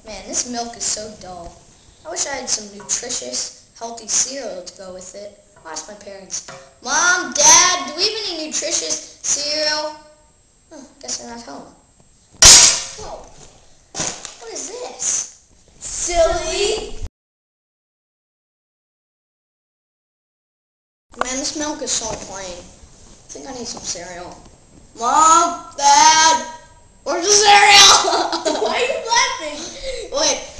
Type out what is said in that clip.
Man, this milk is so dull. I wish I had some nutritious, healthy cereal to go with it. I'll ask my parents. Mom, Dad, do we have any nutritious cereal? Guess they're not home. Whoa. What is this? Silly. Man, this milk is so plain. I think I need some cereal. Mom, Dad, where's the cereal? Why are you laughing? Wait.